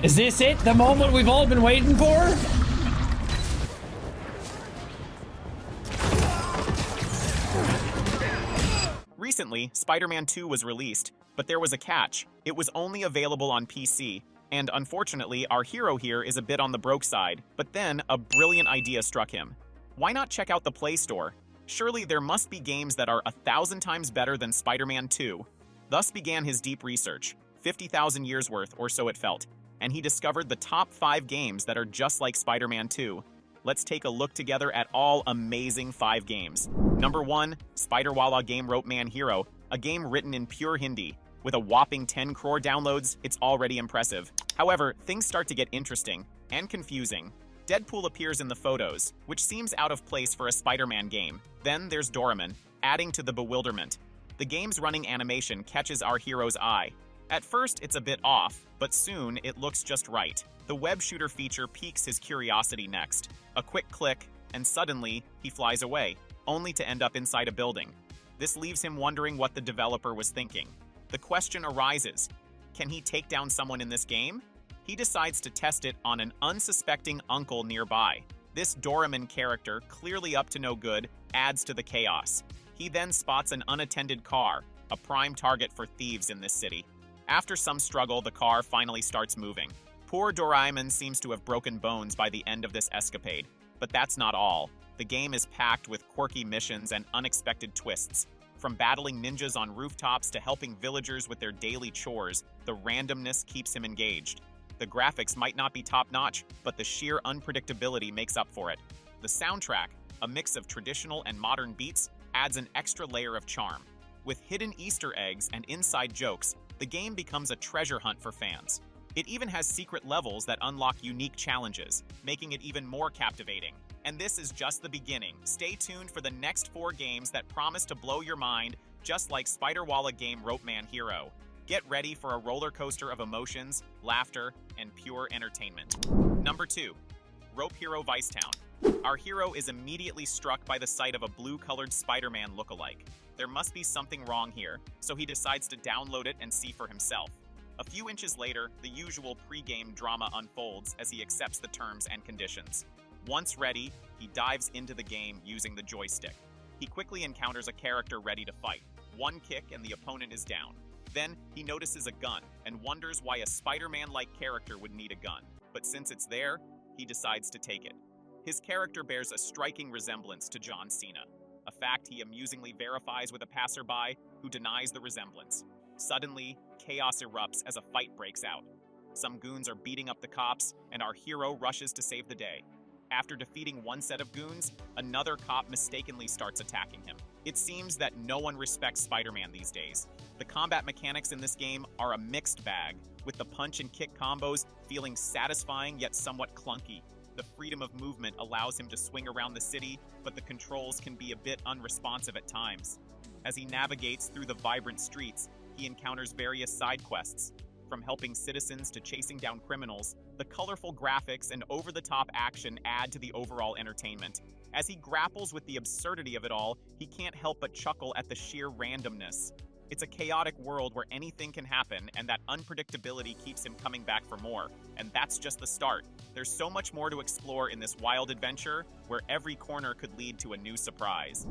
Is this it? The moment we've all been waiting for? Recently, Spider-Man 2 was released, but there was a catch. It was only available on PC, and unfortunately, our hero here is a bit on the broke side. But then, a brilliant idea struck him. Why not check out the Play Store? Surely there must be games that are 1,000 times better than Spider-Man 2. Thus began his deep research, 50,000 years worth, or so it felt, and he discovered the top 5 games that are just like Spider-Man 2. Let's take a look together at all amazing 5 games. Number 1, Spiderwala Game Rope Man Hero, a game written in pure Hindi. With a whopping 10 crore downloads, it's already impressive. However, things start to get interesting and confusing. Deadpool appears in the photos, which seems out of place for a Spider-Man game. Then there's Doraemon, adding to the bewilderment. The game's running animation catches our hero's eye. At first, it's a bit off, but soon it looks just right. The web shooter feature piques his curiosity next. A quick click, and suddenly, he flies away, only to end up inside a building. This leaves him wondering what the developer was thinking. The question arises, can he take down someone in this game? He decides to test it on an unsuspecting uncle nearby. This Doraemon character, clearly up to no good, adds to the chaos. He then spots an unattended car, a prime target for thieves in this city. After some struggle, the car finally starts moving. Poor Doraemon seems to have broken bones by the end of this escapade. But that's not all. The game is packed with quirky missions and unexpected twists. From battling ninjas on rooftops to helping villagers with their daily chores, the randomness keeps him engaged. The graphics might not be top-notch, but the sheer unpredictability makes up for it. The soundtrack, a mix of traditional and modern beats, adds an extra layer of charm. With hidden Easter eggs and inside jokes, the game becomes a treasure hunt for fans. It even has secret levels that unlock unique challenges, making it even more captivating. And this is just the beginning. Stay tuned for the next 4 games that promise to blow your mind, just like Spiderwala Game Rope Man Hero. Get ready for a roller coaster of emotions, laughter, and pure entertainment. Number 2, Rope Hero Vicetown. Our hero is immediately struck by the sight of a blue-colored Spider-Man lookalike. There must be something wrong here, so he decides to download it and see for himself. A few inches later, the usual pre-game drama unfolds as he accepts the terms and conditions. Once ready, he dives into the game using the joystick. He quickly encounters a character ready to fight. One kick and the opponent is down. Then, he notices a gun and wonders why a Spider-Man-like character would need a gun. But since it's there, he decides to take it. His character bears a striking resemblance to John Cena, a fact he amusingly verifies with a passerby who denies the resemblance. Suddenly, chaos erupts as a fight breaks out. Some goons are beating up the cops, and our hero rushes to save the day. After defeating one set of goons, another cop mistakenly starts attacking him. It seems that no one respects Spider-Man these days. The combat mechanics in this game are a mixed bag, with the punch and kick combos feeling satisfying yet somewhat clunky. The freedom of movement allows him to swing around the city, but the controls can be a bit unresponsive at times. As he navigates through the vibrant streets, he encounters various side quests. From helping citizens to chasing down criminals, the colorful graphics and over-the-top action add to the overall entertainment. As he grapples with the absurdity of it all, he can't help but chuckle at the sheer randomness. It's a chaotic world where anything can happen, and that unpredictability keeps him coming back for more. And that's just the start. There's so much more to explore in this wild adventure, where every corner could lead to a new surprise.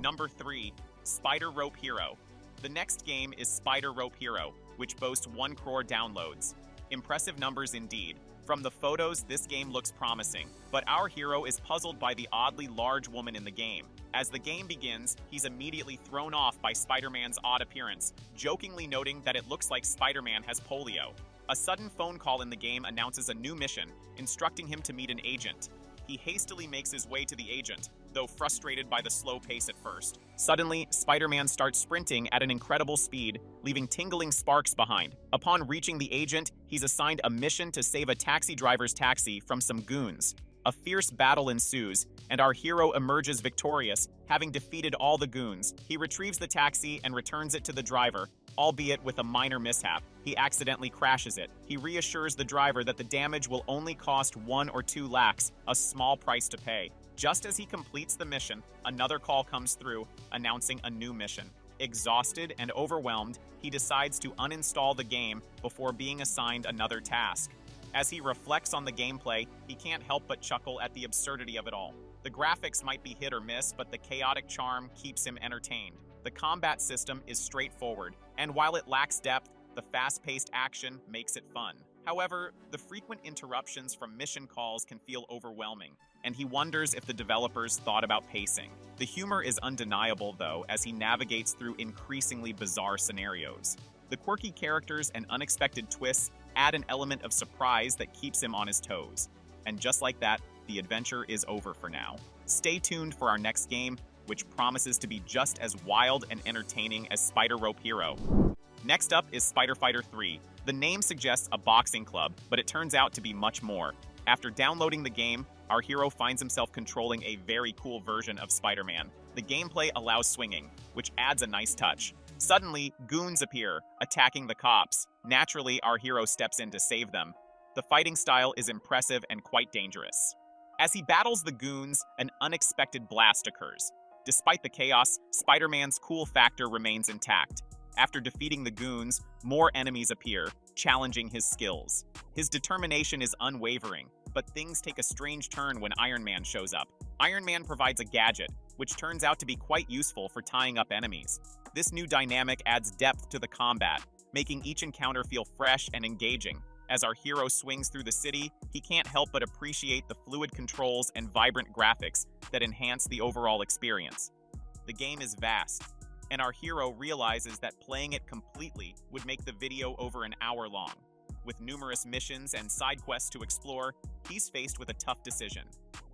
Number 3, Spider Rope Hero. The next game is Spider Rope Hero, which boasts 1 crore downloads. Impressive numbers indeed. From the photos, this game looks promising, but our hero is puzzled by the oddly large woman in the game. As the game begins, he's immediately thrown off by Spider-Man's odd appearance, jokingly noting that it looks like Spider-Man has polio. A sudden phone call in the game announces a new mission, instructing him to meet an agent. He hastily makes his way to the agent, though frustrated by the slow pace at first. Suddenly, Spider-Man starts sprinting at an incredible speed, leaving tingling sparks behind. Upon reaching the agent, he's assigned a mission to save a taxi driver's taxi from some goons. A fierce battle ensues, and our hero emerges victorious, having defeated all the goons. He retrieves the taxi and returns it to the driver, albeit with a minor mishap. He accidentally crashes it. He reassures the driver that the damage will only cost 1 or 2 lakhs, a small price to pay. Just as he completes the mission, another call comes through, announcing a new mission. Exhausted and overwhelmed, he decides to uninstall the game before being assigned another task. As he reflects on the gameplay, he can't help but chuckle at the absurdity of it all. The graphics might be hit or miss, but the chaotic charm keeps him entertained. The combat system is straightforward, and while it lacks depth, the fast-paced action makes it fun. However, the frequent interruptions from mission calls can feel overwhelming, and he wonders if the developers thought about pacing. The humor is undeniable, though, as he navigates through increasingly bizarre scenarios. The quirky characters and unexpected twists add an element of surprise that keeps him on his toes. And just like that, the adventure is over for now. Stay tuned for our next game, which promises to be just as wild and entertaining as Spider Rope Hero. Next up is Spider Fighter 3. The name suggests a boxing club, but it turns out to be much more. After downloading the game, our hero finds himself controlling a very cool version of Spider-Man. The gameplay allows swinging, which adds a nice touch. Suddenly, goons appear, attacking the cops. Naturally, our hero steps in to save them. The fighting style is impressive and quite dangerous. As he battles the goons, an unexpected blast occurs. Despite the chaos, Spider-Man's cool factor remains intact. After defeating the goons, more enemies appear, challenging his skills. His determination is unwavering, but things take a strange turn when Iron Man shows up. Iron Man provides a gadget, which turns out to be quite useful for tying up enemies. This new dynamic adds depth to the combat, making each encounter feel fresh and engaging. As our hero swings through the city, he can't help but appreciate the fluid controls and vibrant graphics that enhance the overall experience. The game is vast, and our hero realizes that playing it completely would make the video over an hour long. With numerous missions and side quests to explore, he's faced with a tough decision.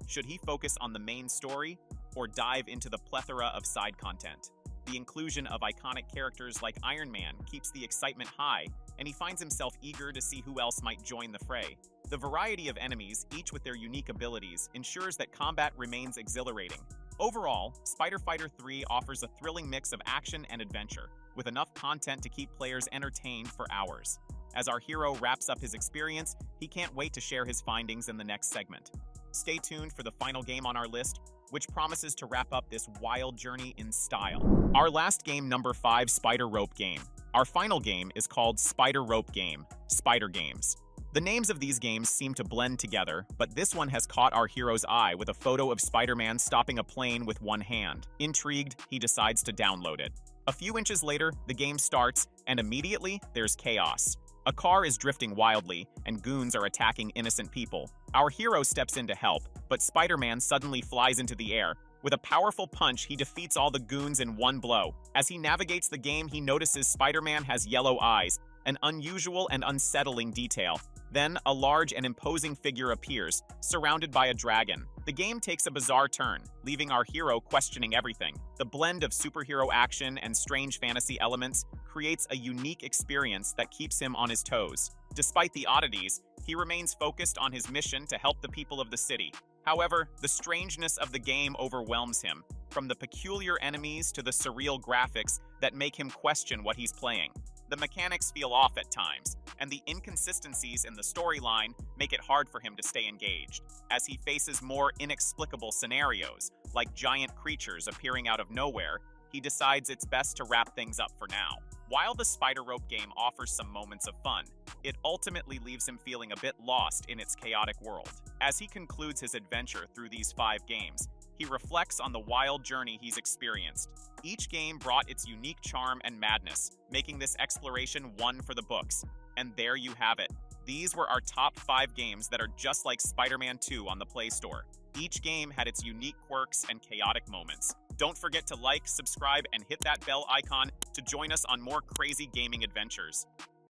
Should he focus on the main story, or dive into the plethora of side content? The inclusion of iconic characters like Iron Man keeps the excitement high, and he finds himself eager to see who else might join the fray. The variety of enemies, each with their unique abilities, ensures that combat remains exhilarating. Overall, Spider Fighter 3 offers a thrilling mix of action and adventure, with enough content to keep players entertained for hours. As our hero wraps up his experience, he can't wait to share his findings in the next segment. Stay tuned for the final game on our list, which promises to wrap up this wild journey in style. Our last game, number 5, Spider Rope Game. Our final game is called Spider Rope Game, Spider Games. The names of these games seem to blend together, but this one has caught our hero's eye with a photo of Spider-Man stopping a plane with one hand. Intrigued, he decides to download it. A few inches later, the game starts, and immediately, there's chaos. A car is drifting wildly, and goons are attacking innocent people. Our hero steps in to help, but Spider-Man suddenly flies into the air. With a powerful punch, he defeats all the goons in one blow. As he navigates the game, he notices Spider-Man has yellow eyes, an unusual and unsettling detail. Then, a large and imposing figure appears, surrounded by a dragon. The game takes a bizarre turn, leaving our hero questioning everything. The blend of superhero action and strange fantasy elements creates a unique experience that keeps him on his toes. Despite the oddities, he remains focused on his mission to help the people of the city. However, the strangeness of the game overwhelms him, from the peculiar enemies to the surreal graphics that make him question what he's playing. The mechanics feel off at times, and the inconsistencies in the storyline make it hard for him to stay engaged. As he faces more inexplicable scenarios, like giant creatures appearing out of nowhere, he decides it's best to wrap things up for now. While the Spider Rope game offers some moments of fun, it ultimately leaves him feeling a bit lost in its chaotic world. As he concludes his adventure through these 5 games, he reflects on the wild journey he's experienced. Each game brought its unique charm and madness, making this exploration one for the books. And there you have it. These were our top 5 games that are just like Spider-Man 2 on the Play Store. Each game had its unique quirks and chaotic moments. Don't forget to like, subscribe, and hit that bell icon to join us on more crazy gaming adventures.